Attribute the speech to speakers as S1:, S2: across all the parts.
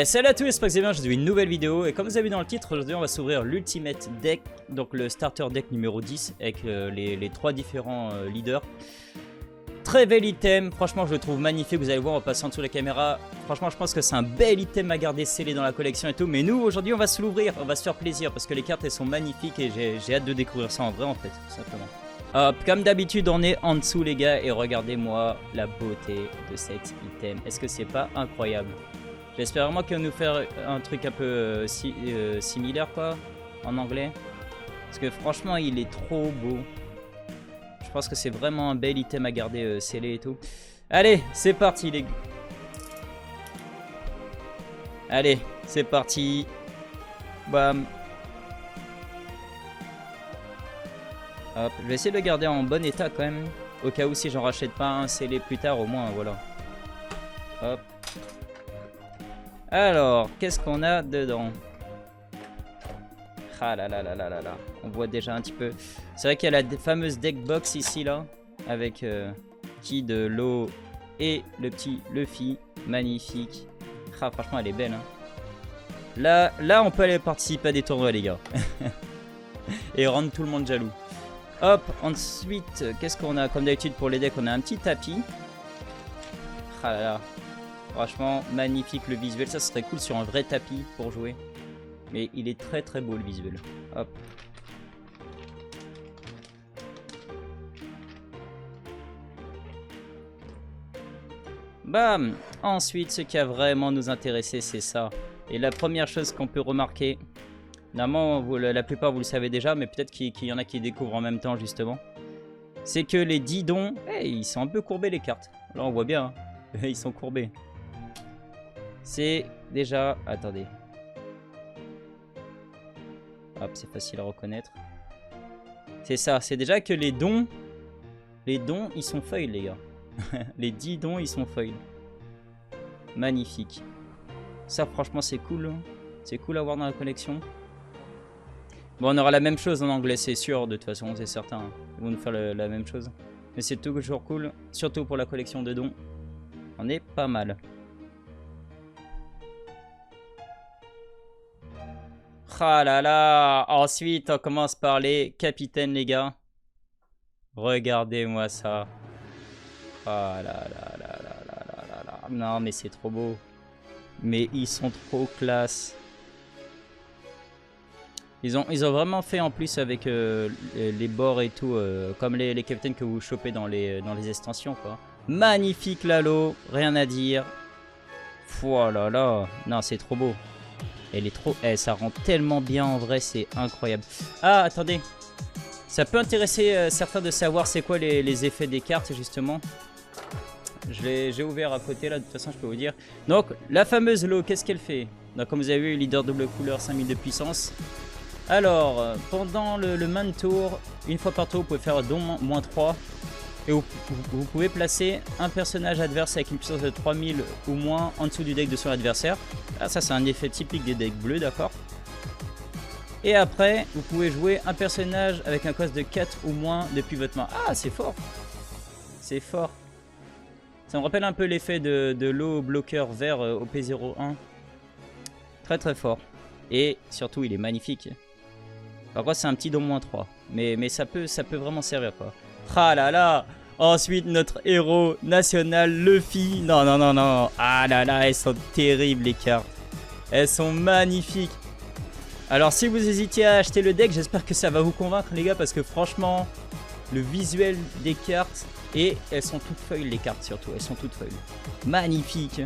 S1: Salut à tous, j'espère que vous allez bien, je vous fais une nouvelle vidéo et comme vous avez vu dans le titre, aujourd'hui on va s'ouvrir l'Ultimate Deck, donc le Starter Deck numéro 10 avec les trois différents leaders. Très bel item, franchement je le trouve magnifique, vous allez voir, on va passer en dessous de la caméra. Franchement je pense que c'est un bel item à garder scellé dans la collection et tout, mais nous aujourd'hui on va se l'ouvrir, on va se faire plaisir parce que les cartes elles sont magnifiques et j'ai hâte de découvrir ça en vrai en fait, tout simplement. Hop, comme d'habitude on est en dessous les gars et regardez-moi la beauté de cet item, est-ce que c'est pas incroyable? J'espère vraiment qu'il va nous faire un truc un peu similaire quoi, en anglais. Parce que franchement il est trop beau. Je pense que c'est vraiment un bel item à garder scellé et tout. Allez, c'est parti les gars. Allez, c'est parti. Bam. Hop, je vais essayer de le garder en bon état quand même. Au cas où si j'en rachète pas un scellé plus tard, au moins voilà. Hop. Alors, qu'est-ce qu'on a dedans? Ah là là là là là là. On voit déjà un petit peu. C'est vrai qu'il y a la fameuse deck box ici là. Avec Kid, Lo et le petit Luffy. Magnifique. Ah franchement elle est belle hein. Là on peut aller participer à des tournois les gars. Et rendre tout le monde jaloux. Hop, ensuite qu'est-ce qu'on a? Comme d'habitude pour les decks on a un petit tapis. Ah là là. Franchement, magnifique le visuel. Ça serait cool sur un vrai tapis pour jouer. Mais il est très très beau le visuel. Hop. Bam. Ensuite, ce qui a vraiment nous intéressé, c'est ça. Et la première chose qu'on peut remarquer, normalement, la plupart vous le savez déjà, mais peut-être qu'il y en a qui découvrent en même temps justement. C'est que les didons, ils sont un peu courbés les cartes. Là on voit bien, hein. Ils sont courbés. C'est déjà... Attendez. Hop, c'est facile à reconnaître. C'est ça, c'est déjà que les dons... Les dons, ils sont foil, les gars. Les 10 dons, ils sont foil. Magnifique. Ça, franchement, c'est cool. C'est cool à voir dans la collection. Bon, on aura la même chose en anglais, c'est sûr. De toute façon, c'est certain. Ils vont nous faire la même chose. Mais c'est toujours cool. Surtout pour la collection de dons. On est pas mal. Ah là là. Ensuite on commence par les capitaines les gars. Regardez-moi ça. Ah là là là là là là là là. Non mais c'est trop beau. Mais ils sont trop classe. Ils ont vraiment fait en plus avec les bords et tout. Comme les capitaines que vous chopez dans les extensions quoi. Magnifique Lalo. Rien à dire. Oh là là. Non c'est trop beau. Elle est trop... ça rend tellement bien en vrai, c'est incroyable. Ah, attendez. Ça peut intéresser certains de savoir c'est quoi les effets des cartes, justement. J'ai ouvert à côté, là, de toute façon, je peux vous dire. Donc, la fameuse Lo, qu'est-ce qu'elle fait? Donc, comme vous avez vu, leader double couleur, 5000 de puissance. Alors, pendant le main tour, une fois par tour, vous pouvez faire don -3. Et vous pouvez placer un personnage adverse avec une puissance de 3000 ou moins en dessous du deck de son adversaire. Ah, ça c'est un effet typique des decks bleus, d'accord. Et après, vous pouvez jouer un personnage avec un cost de 4 ou moins depuis votre main. Ah, c'est fort. C'est fort. Ça me rappelle un peu l'effet de l'eau bloqueur vert au P01. Très très fort. Et surtout, il est magnifique. Par contre, c'est un petit don -3. Mais ça peut vraiment servir quoi. Ah là là. Ensuite notre héros national Luffy. Non non non non. Ah là là, elles sont terribles les cartes. Elles sont magnifiques. Alors si vous hésitiez à acheter le deck, j'espère que ça va vous convaincre les gars. Parce que franchement, le visuel des cartes. Et elles sont toutes foil les cartes surtout. Elles sont toutes foil. Magnifique.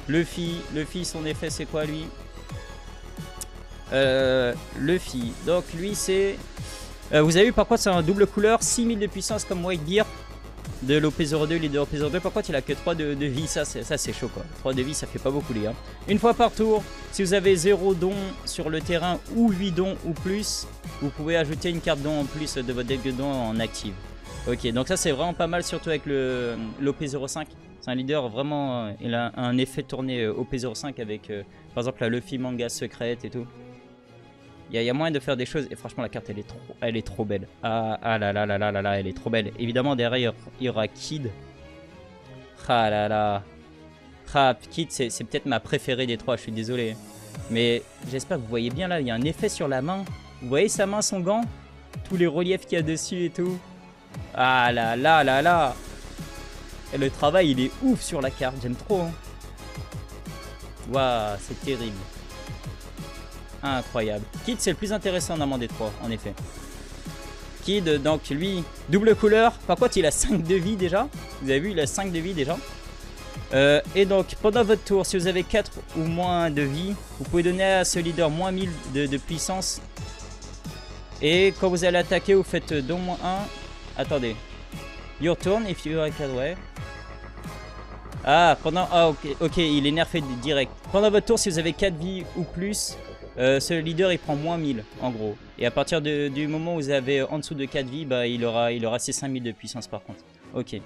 S1: Luffy, son effet c'est quoi lui? Luffy. Donc lui c'est... vous avez vu par contre c'est un double couleur, 6000 de puissance comme Whitebeard de l'OP02, leader OP02. Par contre il a que 3 de vie, ça c'est chaud quoi. 3 de vie ça fait pas beaucoup les gars. Une fois par tour, si vous avez 0 don sur le terrain ou 8 dons ou plus, vous pouvez ajouter une carte don en plus de votre deck de dons en active. Ok, donc ça c'est vraiment pas mal, surtout avec l'OP05. C'est un leader vraiment, il a un effet tourné OP05 avec par exemple la Luffy manga secrète et tout. Il y a moyen de faire des choses. Et franchement, la carte, elle est trop belle. Ah là là là là là là, elle est trop belle. Évidemment, derrière, il y aura Kid. Ah là là. Ah, Kid, c'est peut-être ma préférée des trois, je suis désolé. Mais j'espère que vous voyez bien là, il y a un effet sur la main. Vous voyez sa main, son gant? Tous les reliefs qu'il y a dessus et tout. Ah là là là là. Et le travail, il est ouf sur la carte, j'aime trop. Hein. Waouh, c'est terrible. Incroyable. Kid, c'est le plus intéressant normalement des trois, en effet. Kid, donc lui, double couleur. Par contre, il a 5 de vie déjà. Vous avez vu, il a 5 de vie déjà. Et donc, pendant votre tour, si vous avez 4 ou moins de vie, vous pouvez donner à ce leader moins 1000 de puissance. Et quand vous allez attaquer, vous faites don moins 1. Attendez. Your turn, if you are 4, ouais. Ah, ok, il est nerfé direct. Pendant votre tour, si vous avez 4 vies ou plus, ce leader il prend moins 1000 en gros. Et à partir du moment où vous avez en dessous de 4 vies, bah, il aura ses 5000 de puissance par contre. Ok.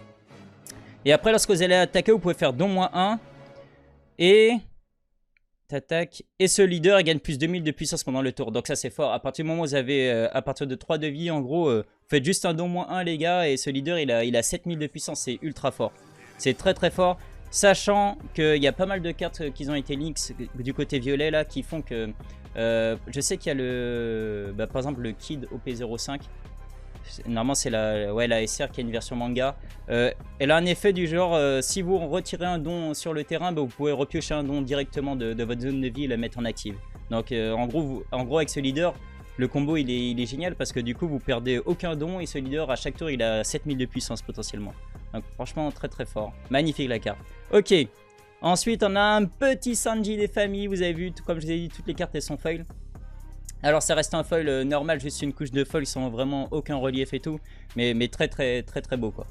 S1: Et après, lorsque vous allez attaquer, vous pouvez faire don moins 1. Et t'attaques. Et ce leader il gagne plus 2000 de puissance pendant le tour. Donc ça c'est fort. À partir du moment où vous avez à partir de 3 de vie, en gros, vous faites juste un don moins 1 les gars. Et ce leader il a 7000 de puissance. C'est ultra fort. C'est très très fort. Sachant qu'il y a pas mal de cartes qui ont été leaks du côté violet là qui font que... je sais qu'il y a le... Bah, par exemple le Kid OP05. Normalement c'est la SR qui a une version manga. Elle a un effet du genre, si vous retirez un don sur le terrain, bah, vous pouvez repiocher un don directement de votre zone de vie et la mettre en active. Donc en gros avec ce leader, le combo il est génial parce que du coup vous perdez aucun don et ce leader à chaque tour il a 7000 de puissance potentiellement. Donc franchement très très fort. Magnifique la carte. Ok. Ensuite on a un petit Sanji des familles. Vous avez vu, comme je vous ai dit, toutes les cartes elles sont foil. Alors ça reste un foil normal, juste une couche de foil sans vraiment aucun relief et tout. Mais très très très très beau quoi.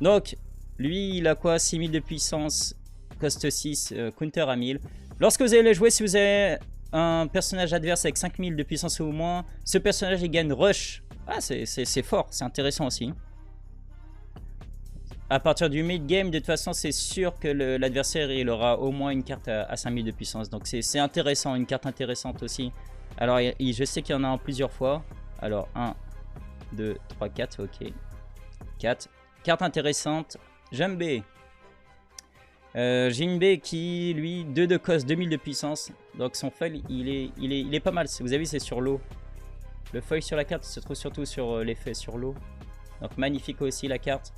S1: Donc lui il a quoi? 6000 de puissance, coste 6, counter à 1000. Lorsque vous allez le jouer, si vous avez un personnage adverse avec 5000 de puissance ou moins, ce personnage il gagne rush. Ah c'est fort, c'est intéressant aussi. À partir du mid-game, de toute façon, c'est sûr que l'adversaire il aura au moins une carte à 5000 de puissance. Donc c'est intéressant, une carte intéressante aussi. Alors je sais qu'il y en a en plusieurs fois. Alors 1, 2, 3, 4, ok. 4. Carte intéressante, Jinbei. Jinbei qui, lui, 2 de cost, 2000 de puissance. Donc son foil, il est pas mal. Vous avez vu, c'est sur l'eau. Le foil sur la carte se trouve surtout sur l'effet sur l'eau. Donc magnifique aussi la carte.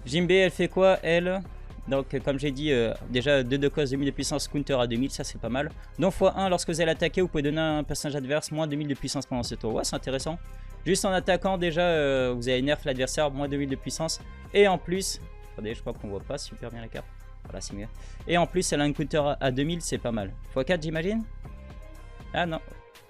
S1: Jinbei, elle fait quoi, elle? Donc comme j'ai dit, déjà 2 de cost, 2000 de puissance, counter à 2000, ça c'est pas mal. Donc x1, lorsque vous allez attaquer, vous pouvez donner à un personnage adverse moins 2000 de puissance pendant ce tour. Ouais, c'est intéressant. Juste en attaquant, déjà, vous avez nerf l'adversaire, moins 2000 de puissance. Et en plus, attendez, je crois qu'on voit pas super bien la carte. Voilà, c'est mieux. Et en plus, elle a un counter à 2000, c'est pas mal. x4, j'imagine? Ah non.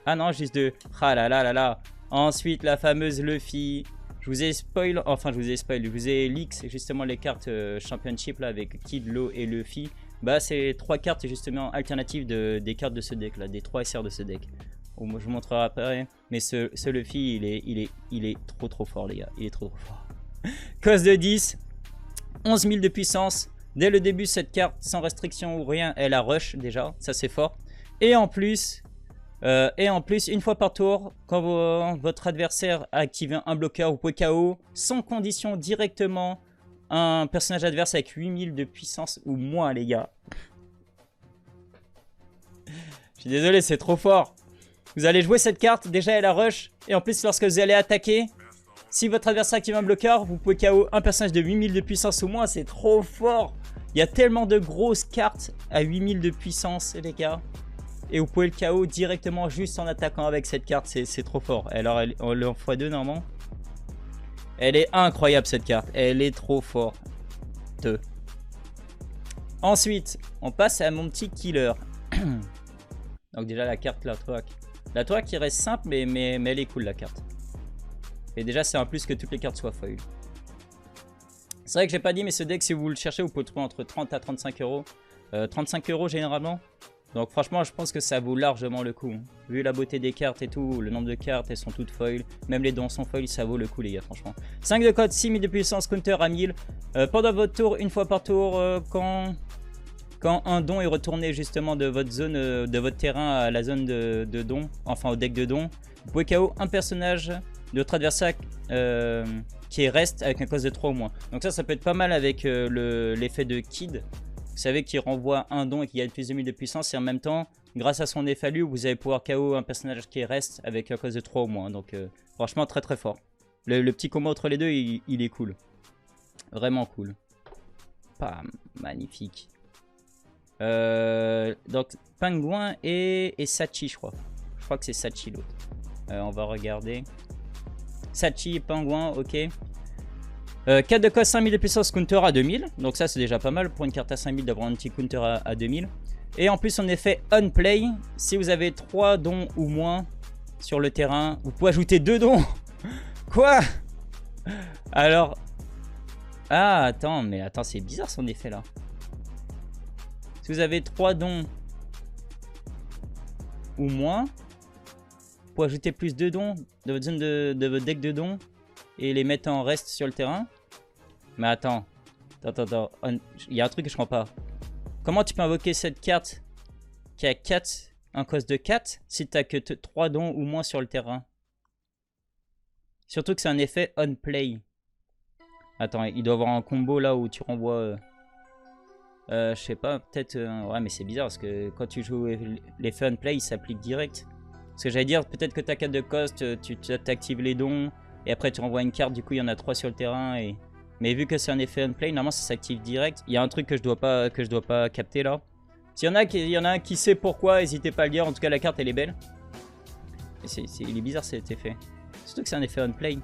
S1: Ah non, juste 2. Ah là là là là. Ensuite, la fameuse Luffy. Je vous ai spoil, enfin je vous ai leaks justement les cartes Championship là avec Kid, Law et Luffy. Bah c'est 3 cartes justement alternatives des cartes de ce deck là, des 3 SR de ce deck. Bon, moi, je vous montrerai après, mais ce Luffy il est trop fort les gars, il est trop fort. Cost de 10, 11 000 de puissance. Dès le début cette carte sans restriction ou rien, elle a rush déjà, ça c'est fort. Et en plus, une fois par tour, quand votre adversaire a activé un bloqueur, vous pouvez KO sans condition directement un personnage adverse avec 8000 de puissance ou moins, les gars. Je suis désolé, c'est trop fort. Vous allez jouer cette carte, déjà elle a rush. Et en plus, lorsque vous allez attaquer, si votre adversaire active un bloqueur, vous pouvez KO un personnage de 8000 de puissance ou moins. C'est trop fort. Il y a tellement de grosses cartes à 8000 de puissance, les gars. Et vous pouvez le KO directement juste en attaquant avec cette carte, c'est trop fort. Alors elle est en x2 normalement. Elle est incroyable cette carte, elle est trop forte. Ensuite, on passe à mon petit killer. Donc déjà la carte, la Troak. La Troak qui reste simple mais elle est cool la carte. Et déjà c'est un plus que toutes les cartes soient foil. C'est vrai que j'ai pas dit mais ce deck si vous le cherchez vous pouvez le trouver entre 30 à 35 euros. 35 euros généralement. Donc franchement je pense que ça vaut largement le coup. Vu la beauté des cartes et tout, le nombre de cartes elles sont toutes foil. Même les dons sont foil, ça vaut le coup les gars franchement. 5 de code, 6000 de puissance, counter à 1000. Pendant votre tour, une fois par tour, quand Quand un don est retourné justement de votre zone, de votre terrain à la zone de don, enfin au deck de don, vous pouvez KO un personnage de votre adversaire qui reste avec un cost de 3 ou moins. Donc ça peut être pas mal avec l'effet de Kid. Vous savez qu'il renvoie un don et qu'il gagne plus de 1000 de puissance. Et en même temps, grâce à son effet lui, vous allez pouvoir KO un personnage qui reste avec un cost de 3 ou moins. Donc franchement très très fort. Le petit combo entre les deux, il est cool. Vraiment cool. Pam, magnifique. Donc Pingouin et Sachi, je crois. Je crois que c'est Sachi l'autre. On va regarder. Sachi, Pingouin, ok. 4 de cost, 5000 de puissance, counter à 2000. Donc ça c'est déjà pas mal pour une carte à 5000 d'avoir un petit counter à 2000. Et en plus on effet on play. Si vous avez 3 dons ou moins sur le terrain, vous pouvez ajouter 2 dons. Quoi? Alors... Ah attends, mais attends, c'est bizarre son effet là. Si vous avez 3 dons ou moins, vous pouvez ajouter plus 2 dons de votre zone de votre deck de dons et les mettre en reste sur le terrain. Mais attends. Il y a un truc que je comprends pas. Comment tu peux invoquer cette carte qui a 4, un cost de 4 si tu n'as que 3 dons ou moins sur le terrain? Surtout que c'est un effet on play. Attends, il doit y avoir un combo là où tu renvoies... je sais pas, peut-être... ouais, mais c'est bizarre parce que quand tu joues l'effet on play, il s'applique direct. Parce que j'allais dire, peut-être que tu as 4 de cost, tu actives les dons, et après tu renvoies une carte, du coup il y en a 3 sur le terrain. Mais vu que c'est un effet on play, normalement ça s'active direct. Il y a un truc que je dois pas capter là. S'il y en a un qui sait pourquoi, n'hésitez pas à le dire. En tout cas, la carte elle est belle. Il est bizarre cet effet. Surtout que c'est un effet on play.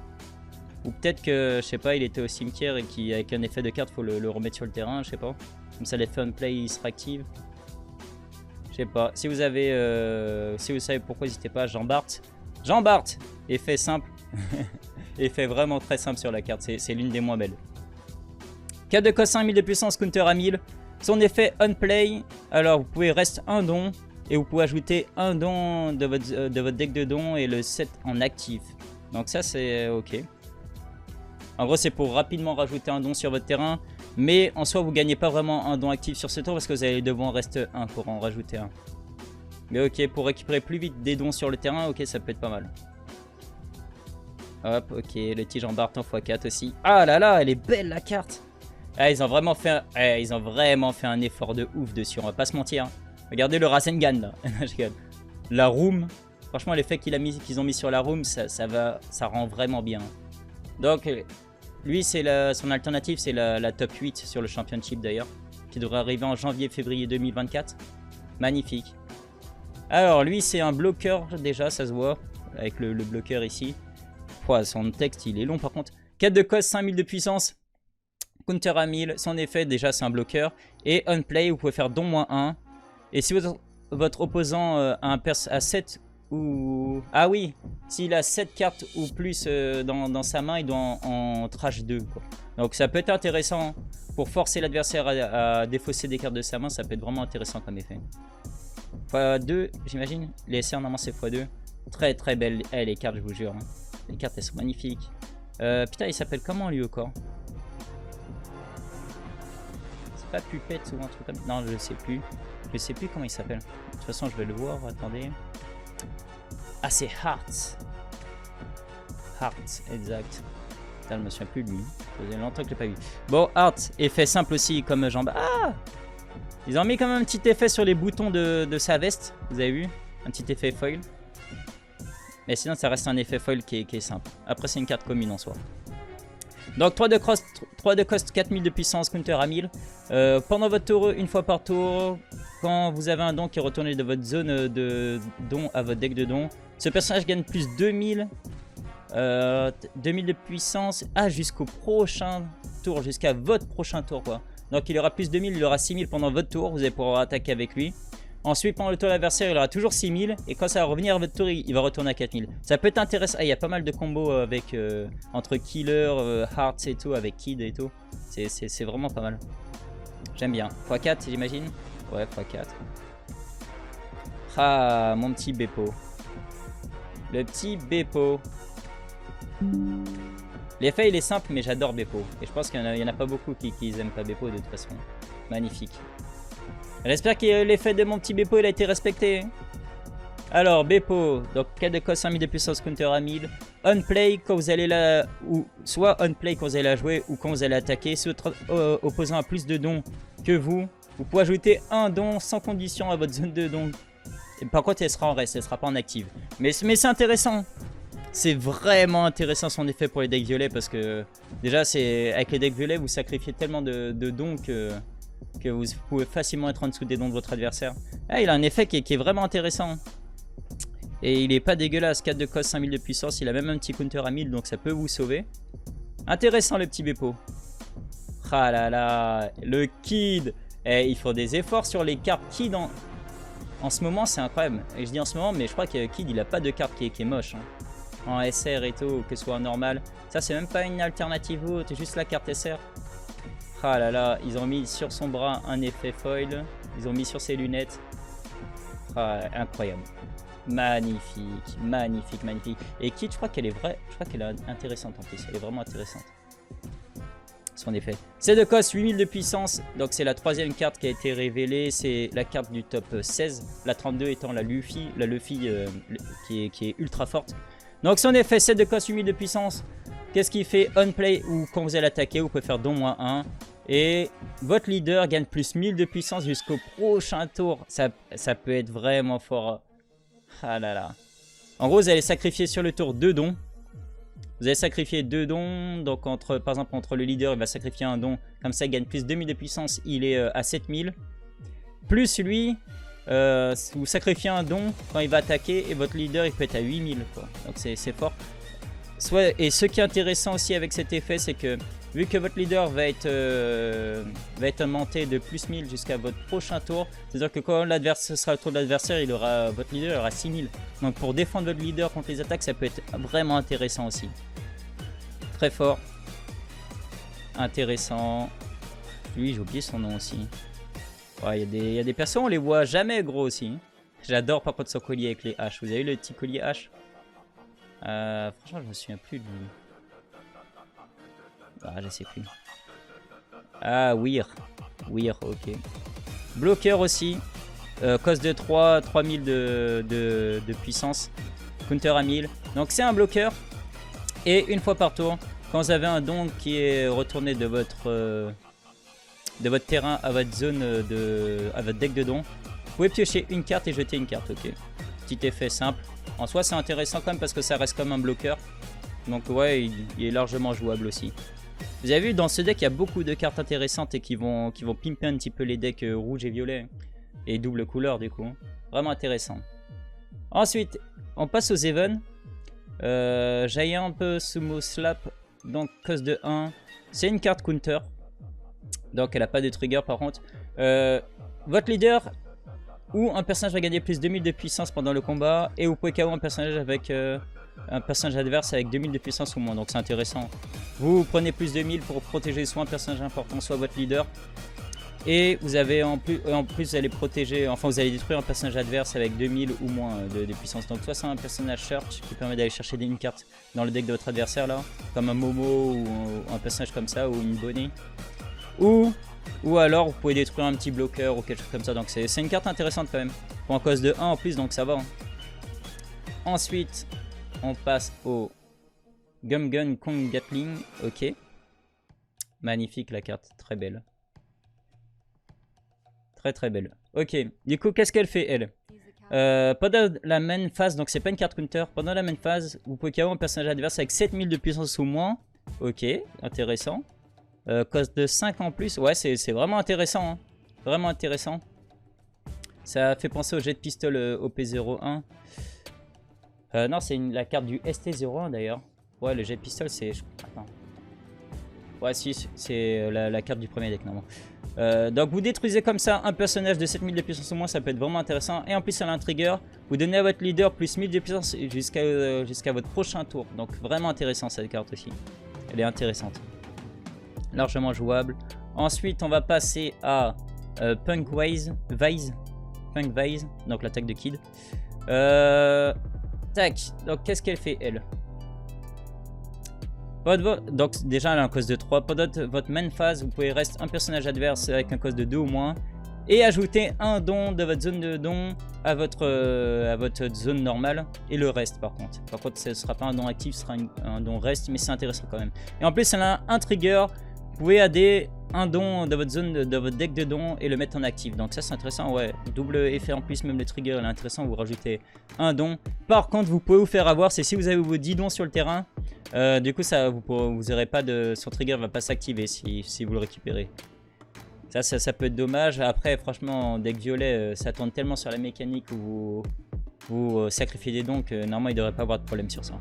S1: Ou peut-être que, je sais pas, il était au cimetière et qu'avec un effet de carte, faut le remettre sur le terrain, je sais pas. Comme ça, l'effet on play il sera active. Je sais pas. Si vous savez pourquoi, n'hésitez pas. Jean-Bart, effet simple. Effet vraiment très simple sur la carte. C'est l'une des moins belles. 4 de cost, 5000 de puissance, counter à 1000. Son effet on play. Alors, vous pouvez reste un don. Et vous pouvez ajouter un don de votre deck de dons et le set en actif. Donc ça, c'est ok. En gros, c'est pour rapidement rajouter un don sur votre terrain. Mais en soi, vous ne gagnez pas vraiment un don actif sur ce tour parce que vous allez devoir en rester un pour en rajouter un. Mais ok, pour récupérer plus vite des dons sur le terrain, ok, ça peut être pas mal. Hop, ok, le tige en Bart en x4 aussi. Ah là là, elle est belle la carte. Ah, ils ont vraiment fait un effort de ouf dessus, on va pas se mentir. Regardez le Rasengan là. La room, franchement l'effet qu'ils ont mis sur la room, ça rend vraiment bien. Donc lui son alternative c'est la top 8 sur le championship d'ailleurs, qui devrait arriver en janvier-février 2024. Magnifique. Alors lui c'est un bloqueur déjà, ça se voit avec le bloqueur ici. Pouah, son texte il est long par contre. 4 de cost, 5000 de puissance, counter à 1000, son effet déjà c'est un bloqueur. Et on play vous pouvez faire don -1. Et si votre opposant a un perse à 7 ou... Ah oui, s'il a 7 cartes ou plus dans sa main, il doit en trash 2 quoi. Donc ça peut être intéressant pour forcer l'adversaire à défausser des cartes de sa main, ça peut être vraiment intéressant comme effet. x2 j'imagine, les SR normalement c'est x2. Très très belle les cartes, je vous jure. Hein. Les cartes elles sont magnifiques. Putain il s'appelle comment lui au corps? C'est pas Pupette ou un truc comme... Non je sais plus. Je sais plus comment il s'appelle. De toute façon je vais le voir, attendez. Ah c'est Heart. Heart, exact. Putain, je me souviens plus de lui. Ça faisait longtemps que je l'ai pas vu. Bon, Heart, effet simple aussi comme jambe. Ah! Ils ont mis quand même un petit effet sur les boutons de sa veste. Vous avez vu? Un petit effet foil. Mais sinon ça reste un effet foil qui est simple. Après c'est une carte commune en soi. Donc 3 de cost, 4000 de puissance, counter à 1000. Pendant votre tour, une fois par tour, quand vous avez un don qui est retourné de votre zone de don à votre deck de don, ce personnage gagne plus 2000 de puissance jusqu'au prochain tour, jusqu'à votre prochain tour quoi. Donc il aura plus 2000, il aura 6000 pendant votre tour, vous allez pouvoir attaquer avec lui. Ensuite, pendant le tour de l'adversaire, il aura toujours 6000. Et quand ça va revenir à votre tour, il va retourner à 4000. Ça peut être intéressant. Ah, il y a pas mal de combos avec, entre Killer, Hearts et tout, avec Kid et tout. C'est vraiment pas mal. J'aime bien. x4, j'imagine. Ouais, x4. Ah, mon petit Beppo. Le petit Beppo. L'effet, il est simple, mais j'adore Beppo. Et je pense qu'il y en a pas beaucoup qui aiment pas Beppo de toute façon. Magnifique. J'espère que l'effet de mon petit Beppo il a été respecté. Alors, Beppo, donc quel de cost 5000 de puissance counter à 1000. On play quand vous allez la. Ou soit on play quand vous allez la jouer ou quand vous allez attaquer. Si votre opposant a plus de dons que vous pouvez ajouter un don sans condition à votre zone de don. Et par contre, elle sera en reste, elle sera pas en active. Mais c'est intéressant. C'est vraiment intéressant son effet pour les decks violets parce que déjà, avec les decks violets, vous sacrifiez tellement de dons que vous pouvez facilement être en dessous des dons de votre adversaire. Ah, il a un effet qui est vraiment intéressant. Et il est pas dégueulasse, 4 de cost, 5000 de puissance, il a même un petit counter à 1000 donc ça peut vous sauver. Intéressant le petit Beppo. Ah là là, le Kid. Eh, il faut des efforts sur les cartes Kid en ce moment, c'est incroyable. Et je dis en ce moment, mais je crois que Kid il a pas de carte qui est moche. Hein. En SR et tout, que ce soit en normal. Ça c'est même pas une alternative haute, c'est juste la carte SR. Ah là là, ils ont mis sur son bras un effet foil. Ils ont mis sur ses lunettes. Ah, incroyable. Magnifique, magnifique, magnifique. Et Kid, je crois qu'elle est vraie. Je crois qu'elle est intéressante en plus. Elle est vraiment intéressante. Son effet. C'est de cost 8000 de puissance. Donc c'est la troisième carte qui a été révélée. C'est la carte du top 16. La 32 étant la Luffy. La Luffy qui est ultra forte. Donc son effet, c'est de cost 8000 de puissance. Qu'est-ce qu'il fait? On play ou quand vous allez attaquer, vous pouvez faire don -1. Et votre leader gagne plus 1000 de puissance jusqu'au prochain tour. Ça peut être vraiment fort. Ah là là. En gros, vous allez sacrifier sur le tour 2 dons. Vous allez sacrifier 2 dons. Donc, par exemple, entre le leader, il va sacrifier un don. Comme ça, il gagne plus 2000 de puissance. Il est à 7000. Plus lui, vous sacrifiez un don quand il va attaquer. Et votre leader, il peut être à 8000. Quoi. Donc, c'est fort. Et ce qui est intéressant aussi avec cet effet, c'est que vu que votre leader va être augmenté de plus 1000 jusqu'à votre prochain tour, c'est-à-dire que quand ce sera le tour de l'adversaire, votre leader aura 6000. Donc pour défendre votre leader contre les attaques, ça peut être vraiment intéressant aussi. Très fort. Intéressant. Lui, j'ai oublié son nom aussi. Ouais, il y a des persos, on les voit jamais gros aussi. J'adore par contre son collier avec les haches. Vous avez vu le petit collier hache? Franchement, je me souviens plus de lui. Ah, je sais plus. Ah, Weir. Weir, ok. Bloqueur aussi. Cost de 3, 3000 de puissance. Counter à 1000. Donc c'est un bloqueur. Et une fois par tour, quand vous avez un don qui est retourné de votre terrain à votre zone à votre deck de dons, vous pouvez piocher une carte et jeter une carte, ok. Petit effet simple. En soi, c'est intéressant quand même parce que ça reste comme un bloqueur. Donc ouais, il est largement jouable aussi. Vous avez vu, dans ce deck, il y a beaucoup de cartes intéressantes et qui vont pimper un petit peu les decks rouges et violets. Et double couleur, du coup. Vraiment intéressant. Ensuite, on passe aux Even. Giant peu Sumo Slap. Donc, cost de 1. C'est une carte counter. Donc, elle n'a pas de trigger par contre. Votre leader ou un personnage va gagner plus 2000 de puissance pendant le combat. Et vous pouvez KO un personnage avec un personnage adverse avec 2000 de puissance ou moins. Donc c'est intéressant. Vous prenez plus de 1000 pour protéger soit un personnage important, soit votre leader. Et vous avez en plus vous allez protéger, enfin vous allez détruire un personnage adverse avec 2000 ou moins de puissance. Donc soit c'est un personnage search qui permet d'aller chercher une carte dans le deck de votre adversaire là, comme un Momo ou un personnage comme ça, ou une Bonnie. Ou alors vous pouvez détruire un petit bloqueur ou quelque chose comme ça. Donc c'est une carte intéressante quand même. Pour un cost de 1 en plus, donc ça va. Hein. Ensuite, on passe au Gumgun Kong Gatling. Ok. Magnifique la carte, très belle. Très très belle. Ok, du coup qu'est-ce qu'elle fait elle? Pendant la main phase, donc c'est pas une carte counter. Pendant la main phase, vous pouvez KO un personnage adverse avec 7000 de puissance ou moins. Ok, intéressant. Cost de 5 en plus. Ouais, c'est vraiment intéressant. Hein. Vraiment intéressant. Ça fait penser au jet de pistol OP01. Non, c'est la carte du ST01 d'ailleurs. Ouais, le jet de pistol, c'est... Attends. Ouais, si, c'est la carte du premier deck, normalement. Donc, vous détruisez comme ça un personnage de 7000 de puissance au moins, ça peut être vraiment intéressant. Et en plus, elle a un trigger. Vous donnez à votre leader plus 1000 de puissance jusqu'à votre prochain tour. Donc, vraiment intéressant cette carte aussi. Elle est intéressante. Largement jouable. Ensuite, on va passer à Punk Vise. Punk Vise, donc l'attaque de Kid. Tac, donc qu'est-ce qu'elle fait elle? Donc déjà elle a un cost de 3. Pendant votre main phase, vous pouvez rester un personnage adverse avec un cost de 2 ou moins. Et ajouter un don de votre zone de don à votre zone normale. Et le reste par contre. Par contre ce ne sera pas un don actif, ce sera un don reste. Mais c'est intéressant quand même. Et en plus elle a un trigger. Vous pouvez adder un don de votre zone, de votre deck de dons et le mettre en actif. Donc ça c'est intéressant, ouais. Double effet en plus, même le trigger il est intéressant. Vous rajoutez un don. Par contre vous pouvez vous faire avoir, c'est si vous avez vos 10 dons sur le terrain. Du coup ça, vous n'aurez pas de... Son trigger ne va pas s'activer si vous le récupérez. Ça peut être dommage. Après franchement en deck violet ça tourne tellement sur la mécanique où vous sacrifiez des dons que normalement il ne devrait pas avoir de problème sur ça.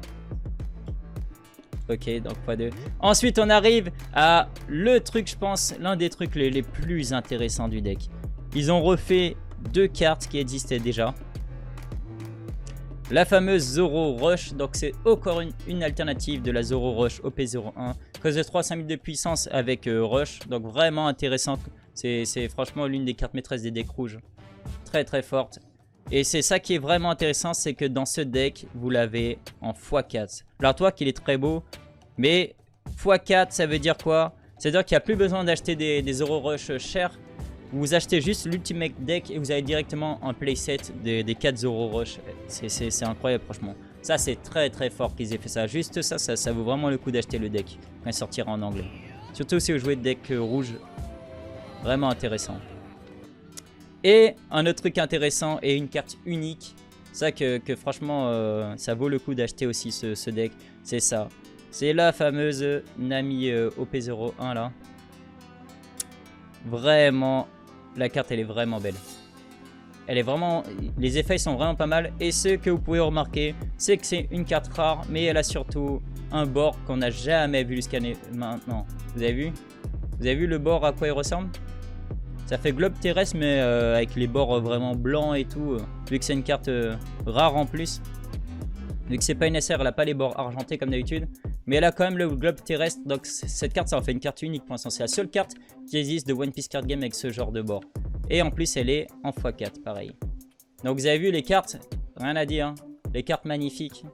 S1: Ok, donc x2. Ensuite, on arrive à le truc, je pense, l'un des trucs les plus intéressants du deck. Ils ont refait 2 cartes qui existaient déjà. La fameuse Zoro Rush, donc c'est encore une alternative de la Zoro Rush OP01. Cause de 3, 5000 de puissance avec Rush, donc vraiment intéressant. C'est franchement l'une des cartes maîtresses des decks rouges. Très très forte. Et c'est ça qui est vraiment intéressant, c'est que dans ce deck, vous l'avez en x4. L'artwork, il est très beau, mais x4, ça veut dire quoi? C'est-à-dire qu'il n'y a plus besoin d'acheter des Zoro Rush chers. Vous achetez juste l'Ultimate Deck et vous avez directement un playset des 4 Zoro Rush. C'est incroyable, franchement. Ça, c'est très très fort qu'ils aient fait ça. Juste ça vaut vraiment le coup d'acheter le deck quand il sortira en anglais. Surtout si vous jouez de deck rouge. Vraiment intéressant. Et un autre truc intéressant et une carte unique, ça que franchement ça vaut le coup d'acheter aussi ce deck, c'est ça. C'est la fameuse Nami OP01 là. Vraiment, la carte elle est vraiment belle. Elle est vraiment, les effets sont vraiment pas mal. Et ce que vous pouvez remarquer, c'est que c'est une carte rare, mais elle a surtout un bord qu'on n'a jamais vu jusqu'à maintenant. Vous avez vu? Vous avez vu le bord à quoi il ressemble? Ça fait globe terrestre mais avec les bords vraiment blancs et tout. Vu que c'est une carte rare en plus. Vu que c'est pas une SR, elle a pas les bords argentés comme d'habitude. Mais elle a quand même le globe terrestre. Donc cette carte ça en fait une carte unique pour l'instant. C'est la seule carte qui existe de One Piece Card Game avec ce genre de bord. Et en plus elle est en x4 pareil. Donc vous avez vu les cartes, rien à dire. Hein. Les cartes magnifiques.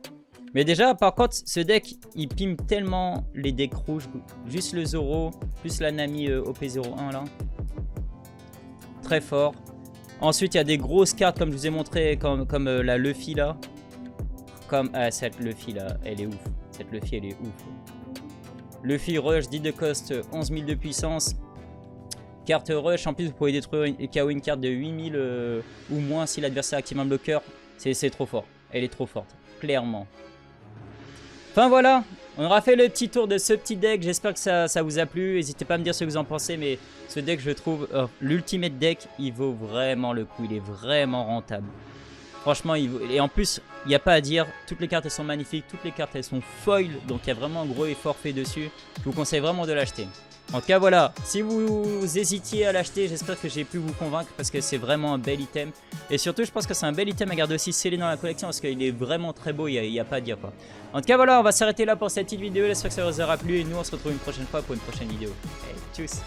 S1: Mais déjà par contre ce deck il pime tellement les decks rouges. Juste le Zoro plus la Nami OP01 là. Très fort. Ensuite, il y a des grosses cartes comme je vous ai montré, comme la Luffy là. Cette Luffy là, elle est ouf. Cette Luffy, elle est ouf. Luffy Rush, 10 de cost, 11 000 de puissance. Carte Rush, en plus vous pouvez détruire KO une carte de 8000 ou moins si l'adversaire active un bloqueur. C'est trop fort. Elle est trop forte, clairement. Enfin voilà, on aura fait le petit tour de ce petit deck. J'espère que ça vous a plu. N'hésitez pas à me dire ce que vous en pensez. Mais ce deck, je trouve, l'Ultimate Deck, il vaut vraiment le coup. Il est vraiment rentable. Franchement, et en plus, il n'y a pas à dire. Toutes les cartes, elles sont magnifiques. Toutes les cartes, elles sont foil. Donc, il y a vraiment un gros effort fait dessus. Je vous conseille vraiment de l'acheter. En tout cas, voilà. Si vous hésitiez à l'acheter, j'espère que j'ai pu vous convaincre parce que c'est vraiment un bel item. Et surtout, je pense que c'est un bel item à garder aussi scellé dans la collection parce qu'il est vraiment très beau. Il n'y a pas à dire quoi. En tout cas, voilà, on va s'arrêter là pour cette petite vidéo. J'espère que ça vous aura plu et nous, on se retrouve une prochaine fois pour une prochaine vidéo. Hey, tchuss!